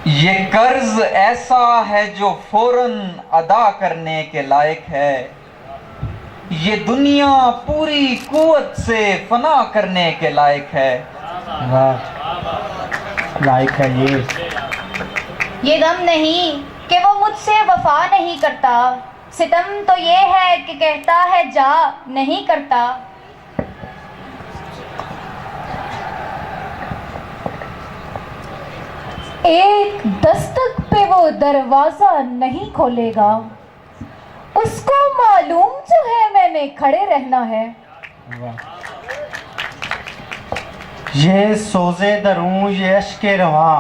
ये कर्ज ऐसा है जो फौरन अदा करने के लायक है। ये दुनिया पूरी कुव्वत से फना करने के लायक है। वाह, लायक है ये गम नहीं कि वो मुझसे वफा नहीं करता, सितम तो ये है कि कहता है जा नहीं करता। एक दस्तक पे वो दरवाजा नहीं खोलेगा, उसको मालूम जो है मैंने खड़े रहना है। वाह। ये सोज़े दरूं ये अश्के रवां,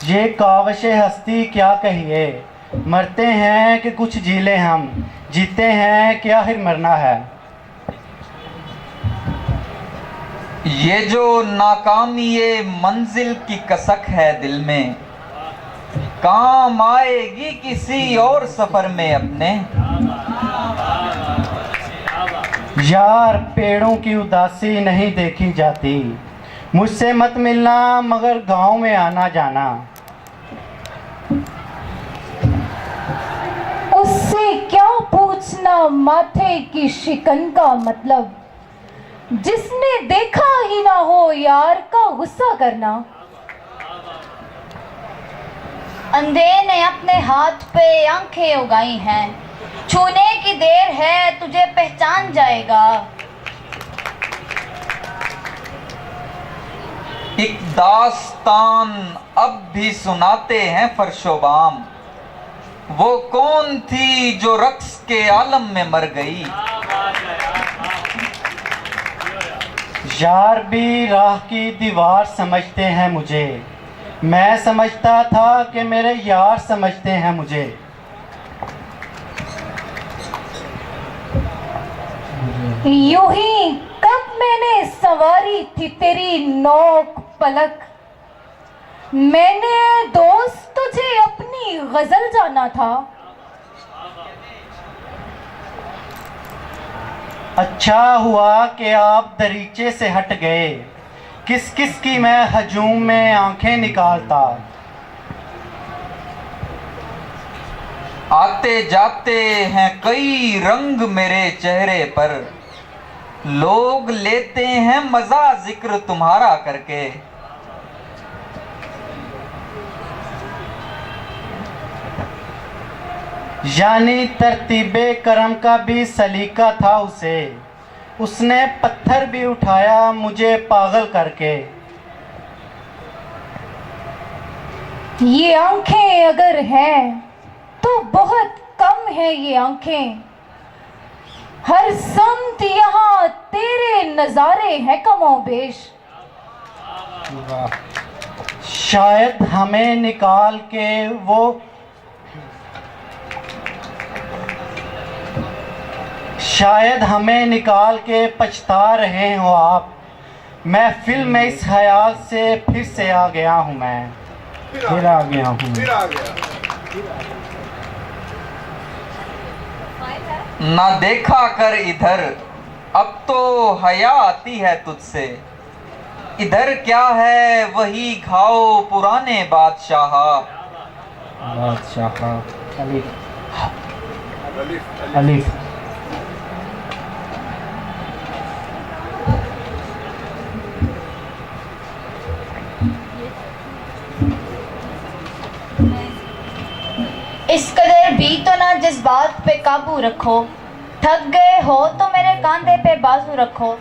ये कावशे हस्ती क्या कहिए। मरते हैं कि कुछ जीले हम, जीते हैं कि आखिर मरना है। ये जो नाकामी ये मंजिल की कसक है दिल में, काम आएगी किसी और सफर में अपने। यार पेड़ों की उदासी नहीं देखी जाती, मुझसे मत मिलना मगर गांव में आना जाना। उससे क्या पूछना माथे की शिकन का मतलब, जिसने देखा ही ना हो यार का गुस्सा करना। अंधे ने अपने हाथ पे आंखें उगाई हैं, छूने की देर है तुझे पहचान जाएगा। एक दास्तान अब भी सुनाते हैं फर्शोबाम, वो कौन थी जो रक्स के आलम में मर गई। यार भी राह की दीवार समझते हैं मुझे, मैं समझता था कि मेरे यार समझते हैं मुझे। यूं ही कब मैंने सवारी थी तेरी नोक पलक, मैंने दोस्त तुझे अपनी गजल जाना था। अच्छा हुआ कि आप दरीचे से हट गए, किस किस की मैं हजूम में आंखें निकालता। आते जाते हैं कई रंग मेरे चेहरे पर, लोग लेते हैं मजा जिक्र तुम्हारा करके। यानी तरतीबे करम का भी सलीका था उसे, उसने पत्थर भी उठाया मुझे पागल करके। ये आंखें अगर हैं तो बहुत कम है ये आंखें, हर समत यहाँ तेरे नजारे हैं कमोबेश। शायद हमें निकाल के वो शायद हमें निकाल के पछता रहे हो आप, महफिल में इस ख्याल से फिर से आ गया हूँ मैं, फिर आ गया हूँ। ना देखा कर इधर, अब तो हया आती है तुझसे। इधर क्या है वही घाव पुराने बादशाह। अलिफ अलिफ। इस कदर भी तो ना जज्बात पे काबू रखो, थक गए हो तो मेरे कांधे पे बाजू रखो।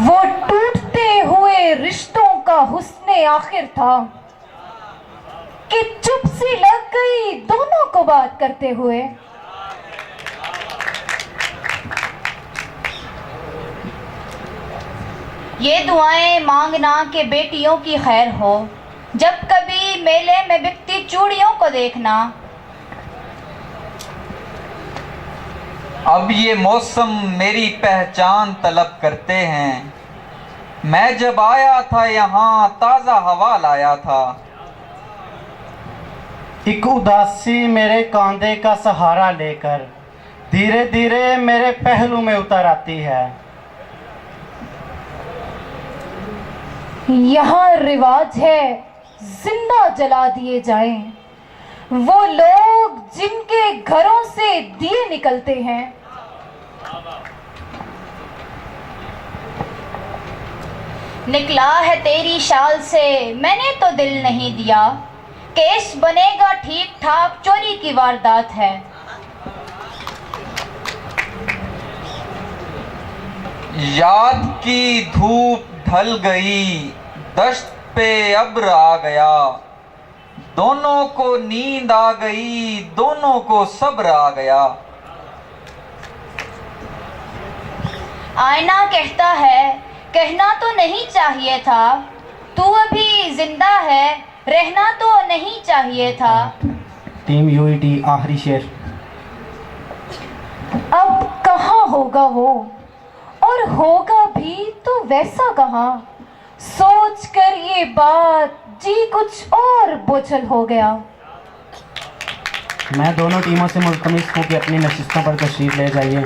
वो टूटते हुए रिश्तों का हुस्ने आखिर था कि चुप सी लग गई दोनों को बात करते हुए। ये दुआएं मांगना कि बेटियों की खैर हो, जब कभी मेले में बिकती चूड़ियों को देखना। अब ये मौसम मेरी पहचान तलब करते हैं, मैं जब आया था यहाँ ताज़ा हवा लाया था। एक उदासी मेरे कांधे का सहारा लेकर धीरे धीरे मेरे पहलू में उतर आती है। यहाँ रिवाज है जिंदा जला दिए जाएं वो लोग जिनके घरों से दिए निकलते हैं। निकला है तेरी शाल से मैंने तो दिल नहीं दिया, केस बनेगा ठीक ठाक चोरी की वारदात है। याद की धूप ढल गई, दश्त पे अब्र आ गया, दोनों को नींद आ गई, दोनों को सब्र आ गया। आईना कहता है कहना तो नहीं चाहिए था, तू अभी जिंदा है रहना तो नहीं चाहिए था। टीम यूईटी आखिरी शेर। अब कहाँ होगा वो, और होगा भी तो वैसा कहाँ। सोच कर ये बात जी कुछ और बोझल हो गया। मैं दोनों टीमों से मुल्तमस हूँ कि अपनी नशिस्तों पर तशरीफ ले जाइए।